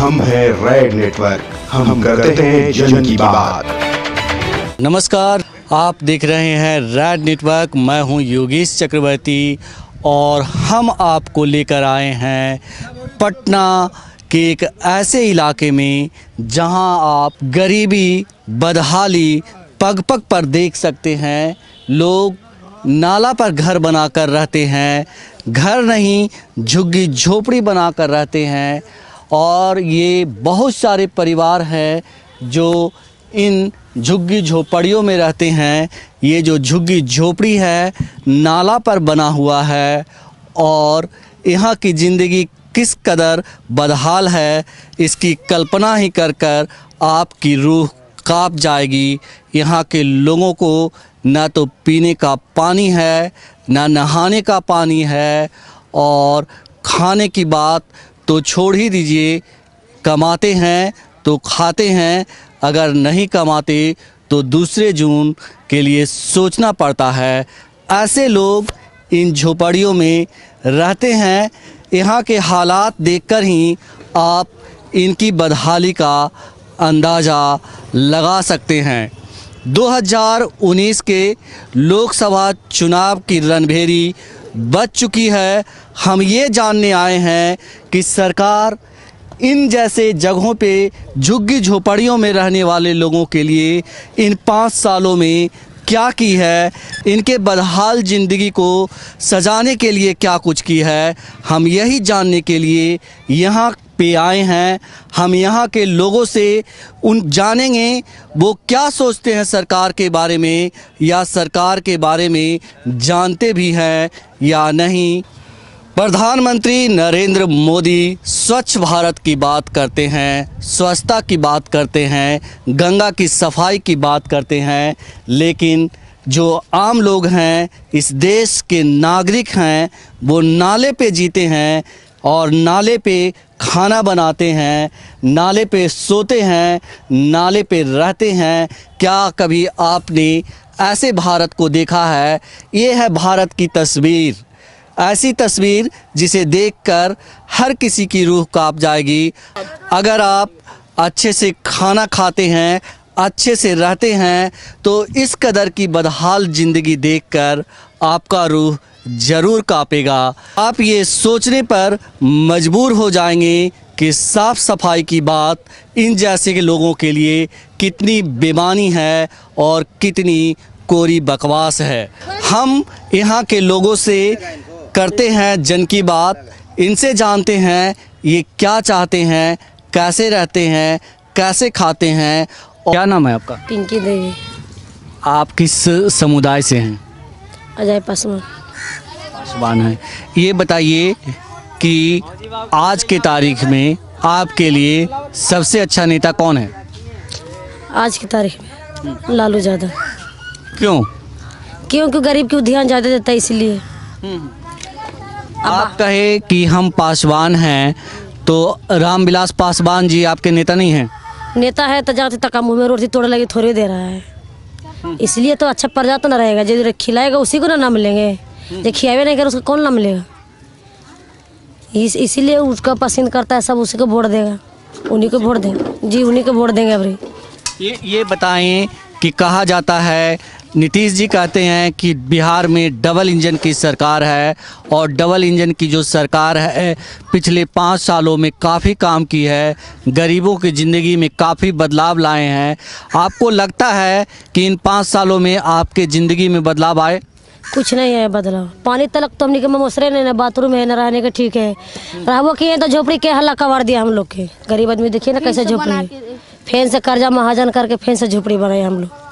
हम हैं red network, हम करते हैं जन की बात। नमस्कार, आप देख रहे हैं रेड नेटवर्क। मैं हूं योगेश चक्रवर्ती और हम आपको लेकर आए हैं पटना के एक ऐसे इलाके में जहां आप गरीबी, बदहाली पग पग पर देख सकते हैं। लोग नाला पर घर बनाकर रहते हैं, घर नहीं झुग्गी झोपड़ी बनाकर रहते हैं। और ये बहुत सारे परिवार हैं जो इन झुग्गी झोपड़ियों में रहते हैं। ये जो झुग्गी झोपड़ी है नाला पर बना हुआ है और यहाँ की ज़िंदगी किस कदर बदहाल है, इसकी कल्पना ही कर कर आपकी रूह कांप जाएगी। यहाँ के लोगों को ना तो पीने का पानी है, ना नहाने का पानी है, और खाने की बात तो छोड़ ही दीजिए। कमाते हैं तो खाते हैं, अगर नहीं कमाते तो दूसरे जून के लिए सोचना पड़ता है। ऐसे लोग इन झोपड़ियों में रहते हैं। यहाँ के हालात देखकर ही आप इनकी बदहाली का अंदाज़ा लगा सकते हैं। 2019 के लोकसभा चुनाव की रणभेरी बच चुकी है। हम ये जानने आए हैं कि सरकार इन जैसे जगहों पे झुग्गी झोपड़ियों में रहने वाले लोगों के लिए इन 5 सालों में क्या की है, इनके बदहाल ज़िंदगी को सजाने के लिए क्या कुछ की है। हम यही जानने के लिए यहाँ पे आए हैं। हम यहाँ के लोगों से जानेंगे वो क्या सोचते हैं सरकार के बारे में, या सरकार के बारे में जानते भी हैं या नहीं। प्रधानमंत्री नरेंद्र मोदी स्वच्छ भारत की बात करते हैं, स्वच्छता की बात करते हैं, गंगा की सफाई की बात करते हैं, लेकिन जो आम लोग हैं, इस देश के नागरिक हैं, वो नाले पे जीते हैं और नाले पे खाना बनाते हैं, नाले पे सोते हैं, नाले पे रहते हैं। क्या कभी आपने ऐसे भारत को देखा है? ये है भारत की तस्वीर, ऐसी तस्वीर जिसे देखकर हर किसी की रूह कांप जाएगी। अगर आप अच्छे से खाना खाते हैं, अच्छे से रहते हैं, तो इस कदर की बदहाल ज़िंदगी देखकर आपका रूह ज़रूर कांपेगा। आप ये सोचने पर मजबूर हो जाएंगे कि साफ़ सफाई की बात इन जैसे के लोगों के लिए कितनी बेमानी है और कितनी कोरी बकवास है। हम यहाँ के लोगों से करते हैं जन की बात, इनसे जानते हैं ये क्या चाहते हैं, कैसे रहते हैं, कैसे खाते हैं। क्या नाम है आपका? पिंकी देवी। आप किस समुदाय से हैं? अजय पासवान। पासवान है। ये बताइए कि आज के तारीख में आपके लिए सबसे अच्छा नेता कौन है? आज की तारीख में लालू यादव। क्यों? क्योंकि गरीब को ध्यान ज़्यादा देता है, इसलिए। आप कहे कि हम पासवान हैं, तो रामविलास पासवान जी आपके नेता नहीं हैं? नेता है तो जाते तक मुँह में रोटी तोड़ लगी थोड़ी दे रहा है, इसलिए तो अच्छा प्रजा तो ना रहेगा। जो खिलाएगा उसी को ना नाम लेंगे, जो खिलावे नहीं करेगा उसका कौन नाम लेगा? इसीलिए उसका पसंद करता है, सब उसी को वोट देगा, उन्हीं को वोट देंगे जी, उन्हीं को वोट देंगे। अभी ये बताएं कि कहा जाता है, नीतीश जी कहते हैं कि बिहार में डबल इंजन की सरकार है, और डबल इंजन की जो सरकार है पिछले 5 सालों में काफ़ी काम की है, गरीबों की ज़िंदगी में काफ़ी बदलाव लाए हैं। आपको लगता है कि इन 5 सालों में आपके ज़िंदगी में बदलाव आए? कुछ नहीं है बदलाव। पानी तलक तो हमने के मसरे नहीं, ना बाथरूम है, ना रहने के ठीक है। रहबो किए तो झोपड़ी के हल्ला कबाड़ दिया हम लोग के। गरीब आदमी देखिए ना कैसे झोपड़ी, फैन से कर्जा महाजन करके फैन से झोपड़ी बनाए हम लोग।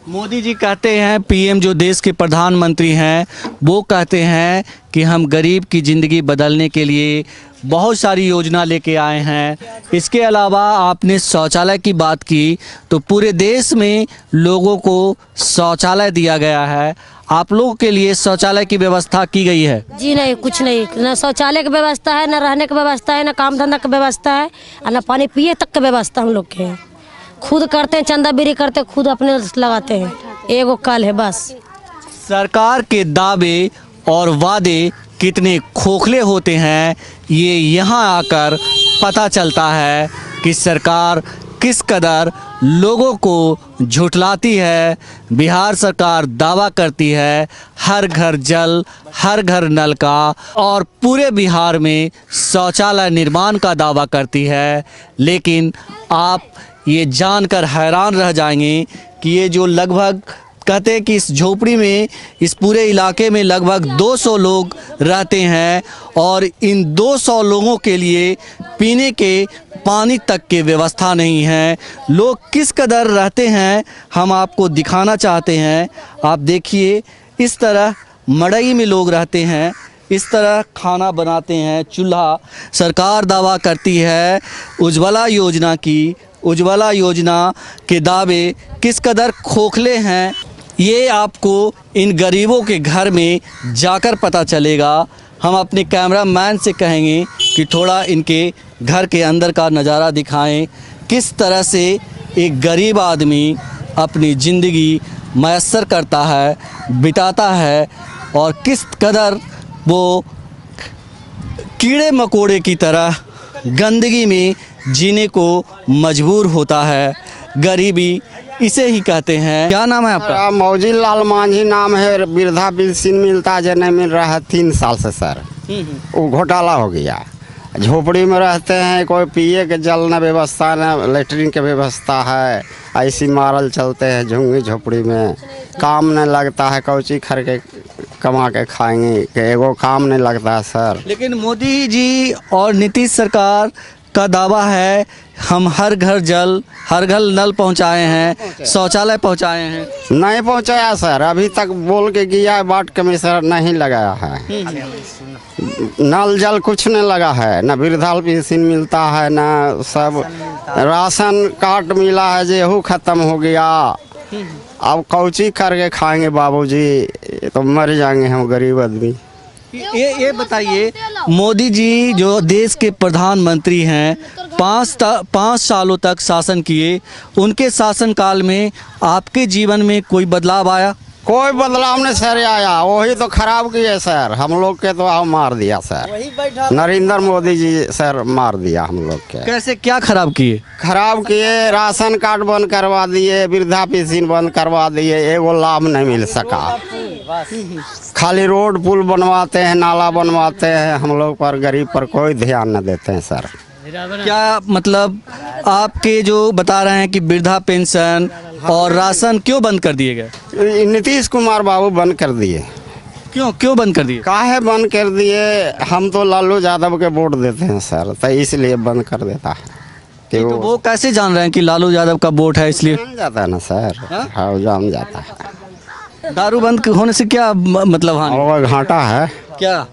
मोदी जी कहते हैं, पीएम जो देश के प्रधानमंत्री हैं, वो कहते हैं कि हम गरीब की ज़िंदगी बदलने के लिए बहुत सारी योजना लेके आए हैं। इसके अलावा आपने शौचालय की बात की, तो पूरे देश में लोगों को शौचालय दिया गया है। आप लोगों के लिए शौचालय की व्यवस्था की गई है? जी नहीं, कुछ नहीं। ना शौचालय की व्यवस्था है, ना रहने की व्यवस्था है, ना काम धंधा की व्यवस्था है, और ना पानी पिए तक की व्यवस्था हम लोग के है। खुद करते हैं, चंदा बिरी करते, खुद अपने लगाते हैं। एगो कल है बस। सरकार के दावे और वादे कितने खोखले होते हैं, ये यहाँ आकर पता चलता है कि सरकार किस कदर लोगों को झुठलाती है। बिहार सरकार दावा करती है हर घर जल, हर घर नल का, और पूरे बिहार में शौचालय निर्माण का दावा करती है। लेकिन आप ये जानकर हैरान रह जाएंगे कि ये जो लगभग कहते हैं कि इस झोपड़ी में, इस पूरे इलाके में लगभग 200 लोग रहते हैं और इन 200 लोगों के लिए पीने के पानी तक की व्यवस्था नहीं है। लोग किस कदर रहते हैं हम आपको दिखाना चाहते हैं। आप देखिए, इस तरह मड़ई में लोग रहते हैं, इस तरह खाना बनाते हैं, चूल्हा। सरकार दावा करती है उज्ज्वला योजना की, उज्ज्वला योजना के दावे किस कदर खोखले हैं ये आपको इन गरीबों के घर में जाकर पता चलेगा। हम अपने कैमरामैन से कहेंगे कि थोड़ा इनके घर के अंदर का नज़ारा दिखाएं, किस तरह से एक गरीब आदमी अपनी ज़िंदगी मैसर करता है, बिताता है, और किस कदर वो कीड़े मकोड़े की तरह गंदगी में जीने को मजबूर होता है। गरीबी इसे ही कहते हैं। क्या नाम है आपका? मौजी लाल मांझी नाम है। वृद्धा पेंशन मिलता है, नहीं मिल रहा है 3 साल से सर। वो घोटाला हो गया। झोपड़ी में रहते हैं, कोई पिए के जल न व्यवस्था, न लेटरिन के व्यवस्था है। ऐसी मारल चलते हैं झुंगी झोपड़ी में। काम नहीं लगता है, कौची खर के कमा के खाएंगे कि एगो काम नहीं लगता है सर। लेकिन मोदी जी और नीतीश सरकार का दावा है हम हर घर जल, हर घर नल पहुंचाए हैं, शौचालय पहुंचाए हैं। नहीं पहुंचाया सर, अभी तक बोल के गया है, वार्ड कमिश्नर नहीं लगाया है। नल जल कुछ नहीं लगा है, न वृद्धा पेंशन मिलता है, न सब राशन कार्ड मिला है, जेहू खत्म हो गया। अब कौची करके खाएंगे बाबूजी, तो मर जाएंगे हम गरीब आदमी। ये बताइए, मोदी जी जो देश के प्रधानमंत्री हैं, 5 सालों तक शासन किए, उनके शासनकाल में आपके जीवन में कोई बदलाव आया? कोई बदलाव नहीं सर आया, वही तो खराब किए सर। हम लोग के तो आओ मार दिया सर, नरेंद्र मोदी जी सर मार दिया हम लोग के। कैसे, क्या खराब किए? खराब किए, राशन कार्ड बंद करवा दिए, वृद्धा पेंशन बंद करवा दिए, एगो लाभ नहीं मिल सका। खाली रोड पुल बनवाते हैं, नाला बनवाते हैं, हम लोग पर गरीब पर कोई ध्यान न देते हैं सर। क्या मतलब आपके जो बता रहे हैं कि वृद्धा पेंशन और राशन क्यों बंद कर दिए गए? नीतीश कुमार बाबू बंद कर दिए। क्यों बंद कर दिए? काहे बंद कर दिए? हम तो लालू यादव के वोट देते हैं सर, तो इसलिए बंद कर देता है। तो वो कैसे जान रहे हैं कि लालू यादव का वोट है इसलिए? जान जाता है ना सर। हाँ जान जाता है। दारू बंद होने से क्या मतलब हानि? और घाटा है क्या?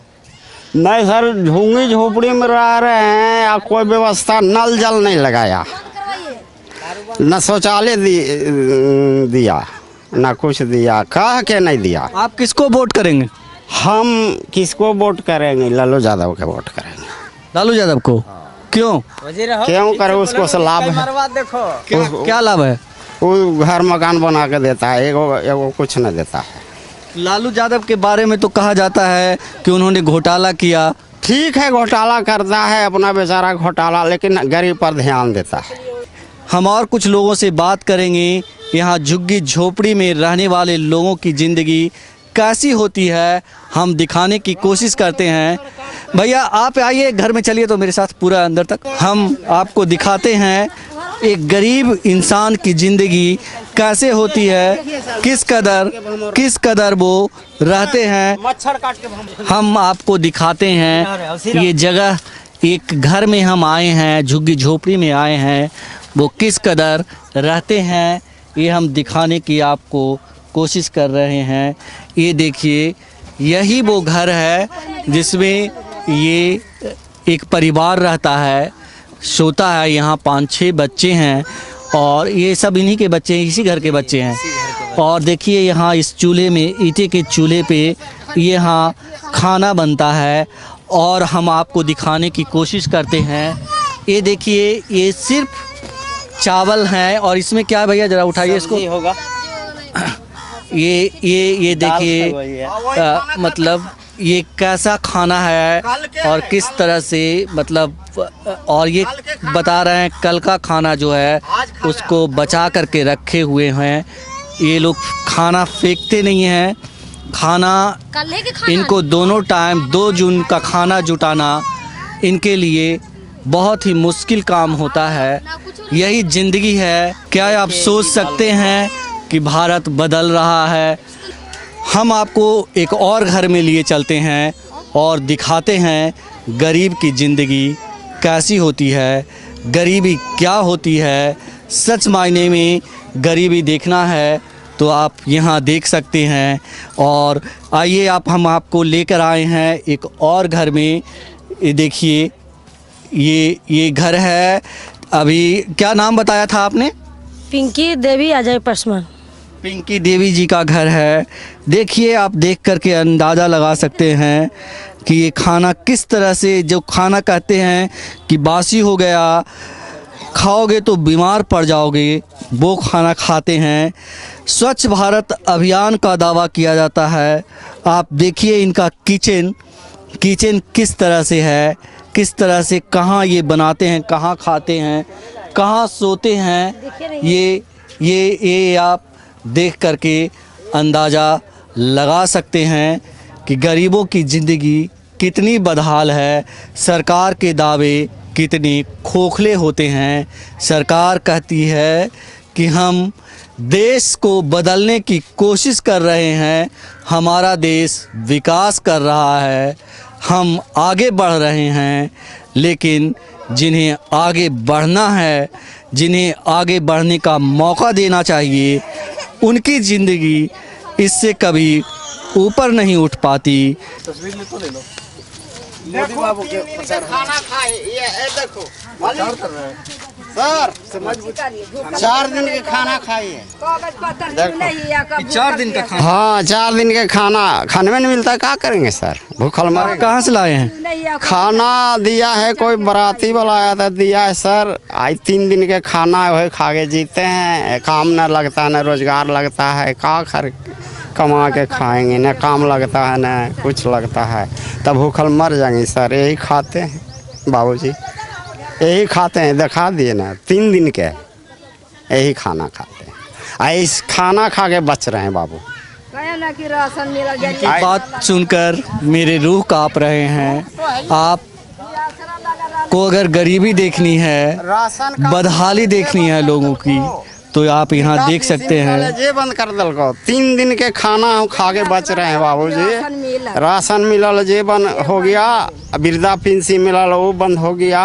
नहीं सर, झुंगी झोपड़ी में रह रहे हैं, और कोई व्यवस्था, नल जल नहीं लगाया, न शौचालय दिया, न कुछ दिया, कह के नहीं दिया। आप किसको वोट करेंगे? हम किसको वोट करेंगे? लालू यादव के वोट करेंगे। लालू यादव को? क्यों करे? उसको से लाभ है। क्या लाभ है? वो घर मकान बना के देता है, एगो कुछ नहीं देता है। लालू यादव के बारे में तो कहा जाता है कि उन्होंने घोटाला किया। ठीक है, घोटाला करता है अपना बेचारा घोटाला, लेकिन गरीब पर ध्यान देता है। हम और कुछ लोगों से बात करेंगे, यहाँ झुग्गी झोपड़ी में रहने वाले लोगों की ज़िंदगी कैसी होती है, हम दिखाने की कोशिश करते हैं। भैया आप आइए घर में, चलिए तो मेरे साथ पूरा अंदर तक, हम आपको दिखाते हैं एक गरीब इंसान की ज़िंदगी कैसे होती है, किस कदर वो रहते हैं। हम आपको दिखाते हैं ये जगह, एक घर में हम आए हैं, झुग्गी झोपड़ी में आए हैं, वो किस कदर रहते हैं ये हम दिखाने की आपको कोशिश कर रहे हैं। ये देखिए, यही वो घर है जिसमें ये एक परिवार रहता है, सोता है। यहाँ 5-6 बच्चे हैं और ये सब इन्हीं के बच्चे हैं, इसी घर के बच्चे हैं। और देखिए यहाँ इस चूल्हे में, ईंटे के चूल्हे पे यहाँ खाना बनता है और हम आपको दिखाने की कोशिश करते हैं। ये देखिए, ये सिर्फ चावल हैं और इसमें क्या है भैया, ज़रा उठाइए इसको। ये देखिए, मतलब ये कैसा खाना है और किस तरह से मतलब, और ये बता रहे हैं कल का खाना जो है उसको बचा करके रखे हुए हैं। ये लोग खाना फेंकते नहीं हैं। खाना इनको दोनों टाइम 2 जून का खाना जुटाना इनके लिए बहुत ही मुश्किल काम होता है। यही ज़िंदगी है। क्या आप सोच सकते हैं कि भारत बदल रहा है? हम आपको एक और घर में लिए चलते हैं और दिखाते हैं गरीब की ज़िंदगी कैसी होती है, गरीबी क्या होती है। सच मायने में गरीबी देखना है तो आप यहाँ देख सकते हैं। और आइए हम आपको लेकर आए हैं एक और घर में। ये देखिए, ये घर है। अभी क्या नाम बताया था आपने? पिंकी देवी अजय पसमान। पिंकी देवी जी का घर है। देखिए, आप देख करके अंदाज़ा लगा सकते हैं कि ये खाना किस तरह से, जो खाना कहते हैं कि बासी हो गया, खाओगे तो बीमार पड़ जाओगे, वो खाना खाते हैं। स्वच्छ भारत अभियान का दावा किया जाता है। आप देखिए इनका किचन किस तरह से है, किस तरह से, कहाँ ये बनाते हैं, कहाँ खाते हैं, कहाँ सोते हैं। ये आप देख करके अंदाज़ा लगा सकते हैं कि गरीबों की ज़िंदगी कितनी बदहाल है। सरकार के दावे कितने खोखले होते हैं। सरकार कहती है कि हम देश को बदलने की कोशिश कर रहे हैं, हमारा देश विकास कर रहा है, हम आगे बढ़ रहे हैं। लेकिन जिन्हें आगे बढ़ना है, जिन्हें आगे बढ़ने का मौका देना चाहिए, उनकी ज़िंदगी इससे कभी ऊपर नहीं उठ पाती। तस्वीर में तो ले लो। मोदी बाबू के खाना खाए, ये देखो सर, 4 दिन के खाना खाइए। 4 दिन का खाना? हाँ, 4 दिन के खाना खाने में नहीं मिलता है, क्या करेंगे सर, भूखल मरे। कहाँ से लाए हैं? खाना दिया है, कोई बराती वाला आया था, दिया है सर। आज 3 दिन के खाना वही खा के जीते हैं। काम न लगता है, न रोजगार लगता है, क्या खर कमा के खाएंगे, न काम लगता है न कुछ लगता है, तब भूखल मर जाएंगे सर। यही खाते हैं बाबूजी, यही खाते हैं, दिखा दिए ना, 3 दिन के यही खाना खाते हैं। इस खाना खा के बच रहे हैं बाबू। की बात सुनकर मेरे रूह काँप रहे हैं। आप को अगर गरीबी देखनी है, बदहाली देखनी है लोगों की, तो आप यहाँ देख सकते हैं। ये बंद कर दल को, 3 दिन के खाना खा के बच रहे हैं बाबूजी। राशन मिलल जे बंद हो गया, वृद्धा पेंशन मिलल वो बंद हो गया।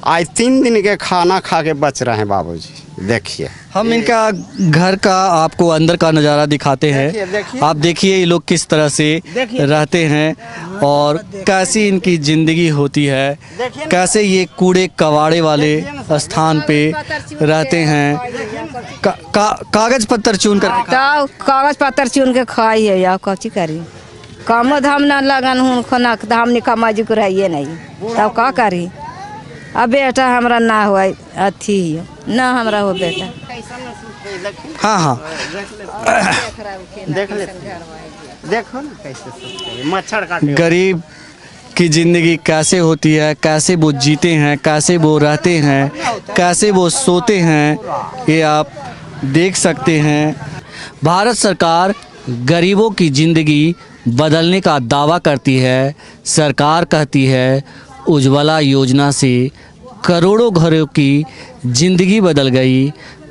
आज 3 दिन के खाना खा के बच रहे हैं बाबूजी। देखिए, हम इनका घर का आपको अंदर का नज़ारा दिखाते हैं। आप देखिए ये लोग किस तरह से रहते हैं और कैसी इनकी ज़िंदगी होती है, कैसे ये कूड़े कबाड़े वाले स्थान पे रहते हैं। कागज पत्तर चुन कर कागज पत्तर चुन के खाई है या कची करी, काम धाम न लगन हूँ, खाना धाम निकमा जी को रहिए नहीं, तब का करी। अब बेटा हमरा ना हुआ अथी ना हमरा हो बेटा। हाँ देखो ना कैसे मच्छर काट। गरीब की ज़िंदगी कैसे होती है, कैसे वो जीते हैं, कैसे वो रहते हैं, कैसे वो सोते हैं, ये आप देख सकते हैं। भारत सरकार गरीबों की ज़िंदगी बदलने का दावा करती है। सरकार कहती है उज्ज्वला योजना से करोड़ों घरों की ज़िंदगी बदल गई,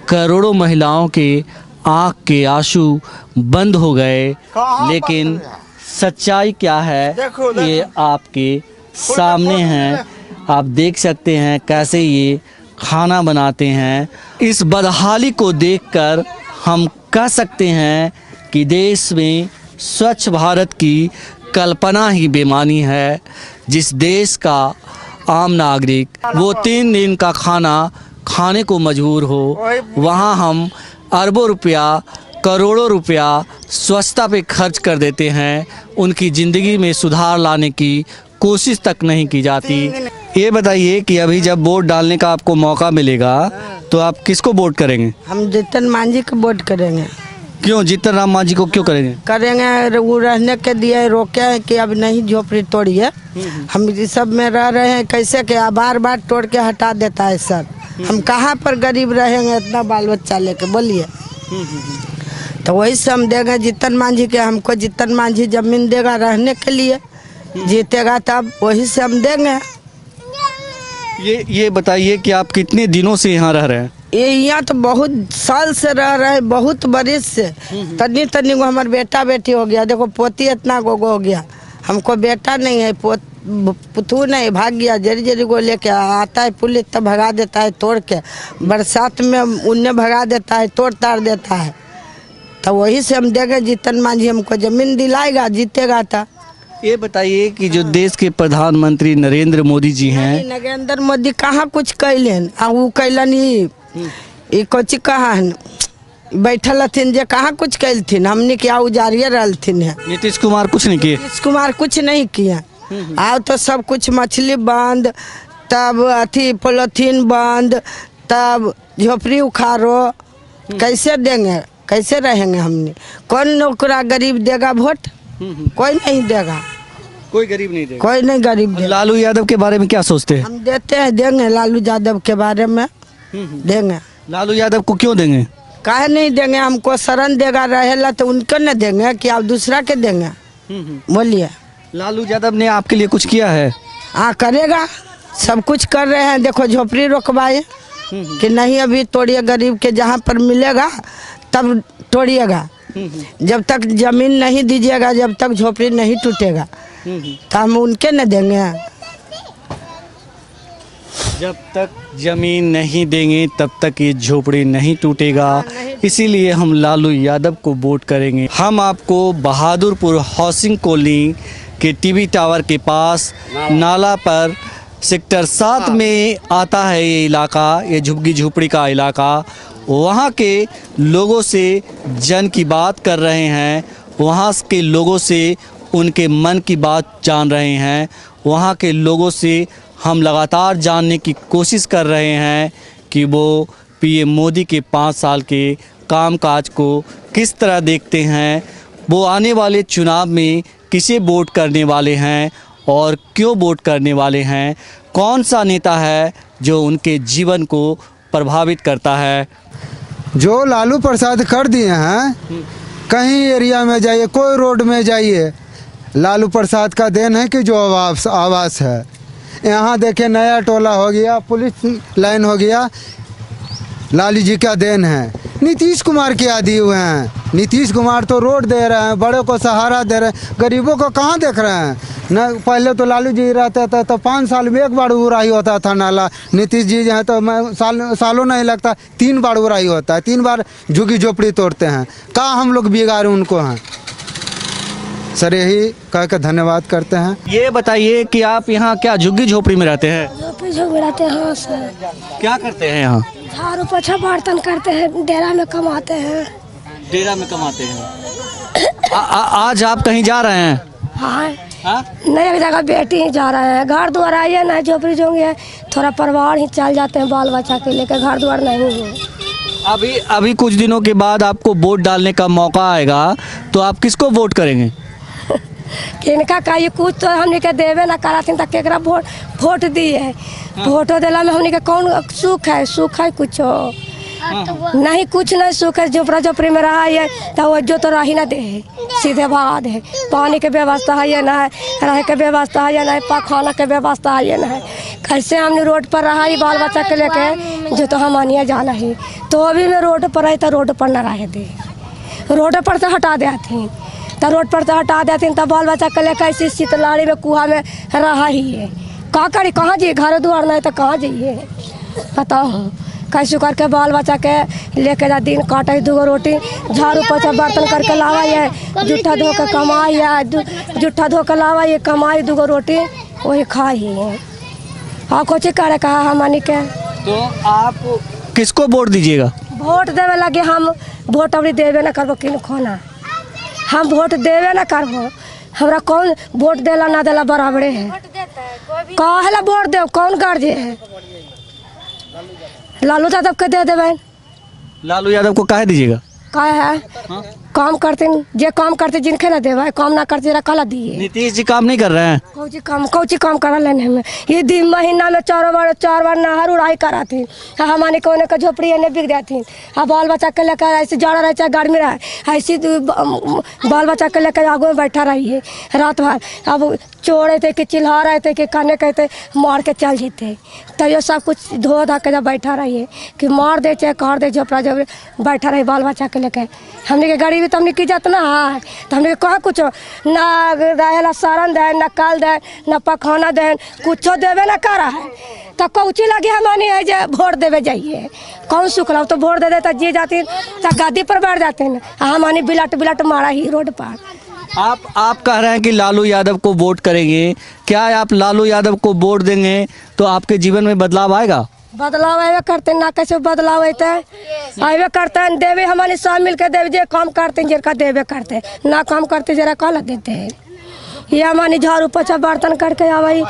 करोड़ों महिलाओं के आँख के आंसू बंद हो गए। लेकिन सच्चाई क्या है ये आपके सामने है। आप देख सकते हैं कैसे ये खाना बनाते हैं। इस बदहाली को देखकर हम कह सकते हैं कि देश में स्वच्छ भारत की कल्पना ही बेमानी है। जिस देश का आम नागरिक वो 3 दिन का खाना खाने को मजबूर हो, वहाँ हम अरबों रुपया, करोड़ों रुपया स्वच्छता पे खर्च कर देते हैं। उनकी ज़िंदगी में सुधार लाने की कोशिश तक नहीं की जाती। ये बताइए कि अभी जब वोट डालने का आपको मौका मिलेगा तो आप किसको वोट करेंगे? हम जीतन मांझी को वोट करेंगे। क्यों जीतन राम मांझी को क्यों करेंगे? करेंगे, वो रहने के दिए रोके हैं कि अब नहीं झोपड़ी तोड़िए। हम इस सब में रह रहे हैं, कैसे क्या बार बार तोड़ के हटा देता है सर। हम कहाँ पर गरीब रहेंगे इतना बाल बच्चा लेके, बोलिए। तो वही से हम देंगे जीतन मांझी के। हमको जीतन मांझी जमीन देगा रहने के लिए, जीतेगा तब वही से हम देंगे। ये बताइए कि आप कितने दिनों से यहाँ रह रहे हैं? ये यहाँ तो बहुत साल से रह रहे हैं, बहुत बरिस से। तनी तनी को हमारे बेटा बेटी हो गया, देखो पोती इतना गोगो हो गया। हमको बेटा नहीं है, पुतू नहीं, भाग गया। जरी जरी को लेके आता है पुलिस तो भगा देता है तोड़ के। बरसात में उन्हें भगा देता है, तोड़ ताड़ देता है। तो वही से हम देंगे जीतन मांझी हमको जमीन दिलाएगा, जीतेगा था। ये बताइए कि जो देश के प्रधानमंत्री नरेंद्र मोदी जी हैं, नरेंद्र मोदी कहाँ कुछ कैलन, वो कैलन ये कोची कहाँ बैठल हथिन जे कहाँ कुछ कैलथिन। हमने क्या उजारिए रहथिन है। नीतीश कुमार कुछ नहीं किए? नीतीश कुमार कुछ नहीं किया। आओ तो सब कुछ मछली बंद, तब अथी पोलोथीन बंद, तब झोपड़ी उखाड़ो। कैसे देंगे, कैसे रहेंगे हमने? कौन नौकरा गरीब देगा वोट? कोई नहीं देगा, कोई गरीब नहीं देगा, कोई नहीं गरीब देगा। लालू यादव के बारे में क्या सोचते हैं? हम देते हैं, देंगे लालू यादव के बारे में देंगे। लालू यादव को क्यों देंगे? काहे नहीं देंगे? हमको शरण देगा रहेला तो उनको न देंगे कि आप दूसरा के देंगे, बोलिए। लालू यादव ने आपके लिए कुछ किया है? हाँ करेगा, सब कुछ कर रहे हैं। देखो झोपड़ी रोकवाए कि नहीं अभी तोड़िए, गरीब के जहाँ पर मिलेगा तब तोड़िएगा। जब तक जमीन नहीं दीजिएगा, जब तक झोपड़ी नहीं टूटेगा, तो हम उनके न देंगे। जब तक जमीन नहीं देंगे तब तक ये झोपड़ी नहीं टूटेगा। इसीलिए हम लालू यादव को वोट करेंगे। हम आपको बहादुरपुर हाउसिंग कॉलोनी के टीवी टावर के पास नाला पर सेक्टर 7 में आता है ये इलाका, ये झुग्गी झोपड़ी का इलाका। वहाँ के लोगों से जन की बात कर रहे हैं, वहाँ के लोगों से उनके मन की बात जान रहे हैं। वहाँ के लोगों से हम लगातार जानने की कोशिश कर रहे हैं कि वो पीएम मोदी के 5 साल के कामकाज को किस तरह देखते हैं, वो आने वाले चुनाव में किसे वोट करने वाले हैं और क्यों वोट करने वाले हैं, कौन सा नेता है जो उनके जीवन को प्रभावित करता है। जो लालू प्रसाद कर दिए हैं, कहीं एरिया में जाइए, कोई रोड में जाइए, लालू प्रसाद का देन है कि जो आवास है। यहाँ देखे नया टोला हो गया, पुलिस लाइन हो गया, लालू जी का देन है। नीतीश कुमार क्या दिए हुए हैं? नीतीश कुमार तो रोड दे रहे हैं, बड़ों को सहारा दे रहे हैं, गरीबों को कहाँ देख रहे हैं? न पहले तो लालू जी रहते थे तो 5 साल में 1 बार उड़ाई होता था नाला। नीतीश जी जो है तो सालों नहीं लगता, 3 बार उड़ाई होता है, 3 बार झुग्गी झोपड़ी तोड़ते हैं। कहाँ हम लोग बिगाड़े उनको हैं? सर यही कह के धन्यवाद करते हैं। ये बताइए कि आप यहाँ क्या झुग्गी झोपड़ी में रहते हैं? झोपड़ी झोपड़ी रहते हैं। हाँ सर। क्या करते हैं यहाँ? झाड़ू पोछा बर्तन करते हैं, डेरा में कमाते हैं। डेरा में कमाते हैं। आज आप कहीं जा रहे हैं? हाँ। हाँ? नहीं, एक जगह बेटी ही जा रहे हैं। घर द्वार आइए ना, झोपड़ी जोंगे थोड़ा परिवार ही चल जाते हैं, बाल बच्चा के लेकर, घर द्वार नहीं है। अभी कुछ दिनों के बाद आपको वोट डालने का मौका आएगा, तो आप किसको वोट करेंगे? किनका कही कुछ तो हमने के देवे ना करातीन तक केकरा वोट दिए। वोटो दिला में हमने के कौन सुख है? सुख है कुछ नहीं, कुछ नहीं सुख है। झोपड़ा झोपड़ी में रहा है तो वो जो तो रही ना दे, सीधे भगा दे। पानी के व्यवस्था है ना है, रह के व्यवस्था है ना है, पखाना के व्यवस्था है ना है। कैसे हमने रोड पर रहा है बाल बच्चा के लेके, जो तो हम आनिए जाना है। तो अभी मैं रोड पर रही तो रोड पर न रह दे, रोड पर तो हटा देती, तो रोड पर तो हटा देती, तब बाल बच्चा के लेकर ऐसी शीतलाड़ी में कुआ में रहा ही है। का करी, कहाँ जाइए? घर द्वार नहीं तो कहाँ जाइए बताओ? कैसे करके बाल बच्चा के लेके जा, दिन काटे 2 रोटी, झाड़ू पोछा बर्तन करके लावाइए, जूठा धो के कमाइए, जूठा धो के लावाइए, कमाई 2 रोटी वही खाइए। हाँ कुछ करे कहा हमनी के। तो आप किसको वोट दीजिएगा? वोट देवे लगे हम, वोट अभी देवे ना करबो किन खोना, हम वोट देवे ना करबो। हमरा कौन वोट देला ना देला बराबरे है। काहेला वोट दे, कौन गार्जे है? लालू यादव के दे देवे। लालू यादव को काहे दीजिएगा? का है काम करते जे काम करते जिनके ना देवा काम ना करते जरा काला दिए। नीतीश जी काम नहीं कर रहे हैं। कौची काम करा लेने में ये दिन महीना में 4 बार नहर उड़ाई कराती हमारे कोने का झोपड़ी ने बिक जाती। अब बाल बच्चा के लेकर ऐसे जड़ा रहे चाहे गर्मी रहे ऐसी बाल बच्चा के लेकर आगू में बैठा रही है रात भर। अब चोरे थे कि चिल्ला रहे थे कि कहने कहते मार के चल जीते तो ये सब कुछ धो धा के जब बैठा रही है कि मार दे चाहे कर दे झोपड़ा जब बैठा रही बाल बच्चा के लेकर। हमने के गरीबी तो हमने की जात ना है तो हमने कहा कुछ ना रहेला सारन दे ना काल दे ना पखाना दे कुछ देवे ना करा है तो कौची लगे हमारे है जो वोट देवे जाइए कौन सुखला तो वोट दे देता जी जाती तो गादी पर बैठ जाते हैं हमारे बिलट मारा ही रोड पर। आप कह रहे हैं कि लालू यादव को वोट करेंगे, क्या आप लालू यादव को वोट देंगे तो आपके जीवन में बदलाव आएगा? बदलाव आवे करते ना कैसे बदलाव होते आवे करते हैं देवे हमारे सब मिल के देवे जे काम करते हैं जरा देवे करते ना काम करते जरा काला देते हैं। ये हमारी झाड़ू पोछा बर्तन करके आवाई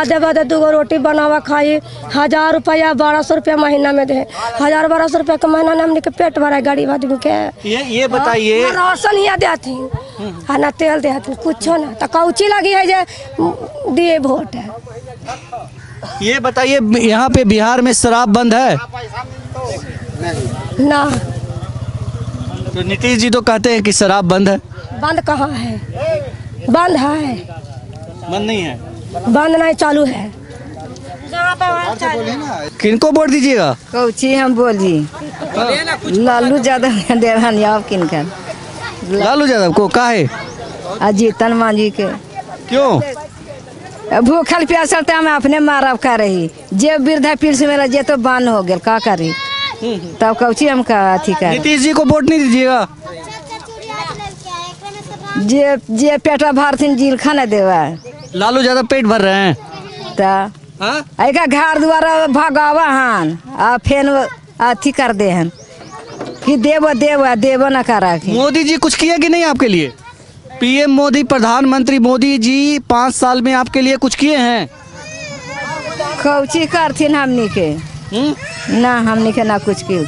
देवा दे 2 रोटी बनावा खाई 1000 रुपया 1200 रुपया महीना में दे 1000-1200 रुपया का महीना में हमने के पेट भरा गरीब आदमी के। ये बताइए राशन ही देती ना तेल देती कुछ ना तो कौची लगी है जे दिए वोट है। ये बताइए यहाँ पे बिहार में शराब बंद है ना? तो नीतीश जी तो कहते हैं कि शराब बंद है। बंद कहाँ है? बंद है। बंद नहीं है। बंद नहीं चालू है। किनको वोट दीजिएगा? कौची हम बोली लालू यादव देवन आप किनकर लालू यादव को काहे? अजीतन मांझी के। क्यों? भूखल प्यासल तो हम अपने मारब कर रही जे वृद्धा पेंशन मेरा जे तो बंद हो गया का करी तब कौची हम का अथी कर। नीतीश जी को वोट नहीं दीजिएगा? जे पेटा भरथिन जिल खाना देवा। लालू यादव पेट भर रहे हैं तो घर द्वारा भगावा हन आ फेन अथी कर दे हन कि देव न करा। मोदी जी कुछ किए कि नहीं आपके लिए? पीएम मोदी प्रधानमंत्री मोदी जी 5 साल में आपके लिए कुछ किए हैं? कौची करथिन हमनी के ना हमनी के ना कुछ किए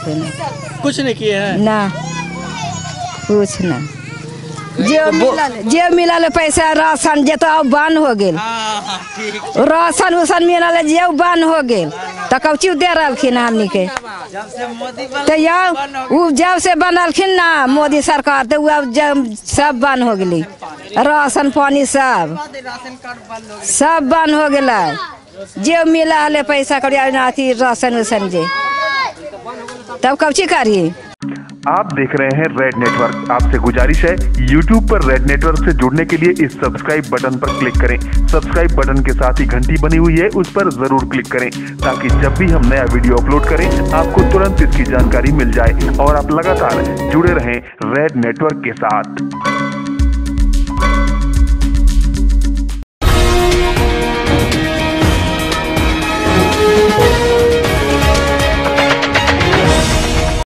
कुछ नहीं किए हैं ना कुछ ना। जे मिलल पैसा राशन जे तो अब बंद हो गेल राशन उसन मिलल जे बंद हो गेल तो कौची दे रहलखिन हमनी के तो जब से बनलखिन ना मोदी सरकार तो अब सब बंद हो गई राशन पानी सब बंद हो गया। जे मिलल पैसा कौड़ी राशन उसन जे तब कौची करिए। आप देख रहे हैं रेड नेटवर्क। आपसे गुजारिश है YouTube पर रेड नेटवर्क से जुड़ने के लिए इस सब्सक्राइब बटन पर क्लिक करें। सब्सक्राइब बटन के साथ ही घंटी बनी हुई है उस पर जरूर क्लिक करें ताकि जब भी हम नया वीडियो अपलोड करें आपको तुरंत इसकी जानकारी मिल जाए और आप लगातार जुड़े रहें रेड नेटवर्क के साथ।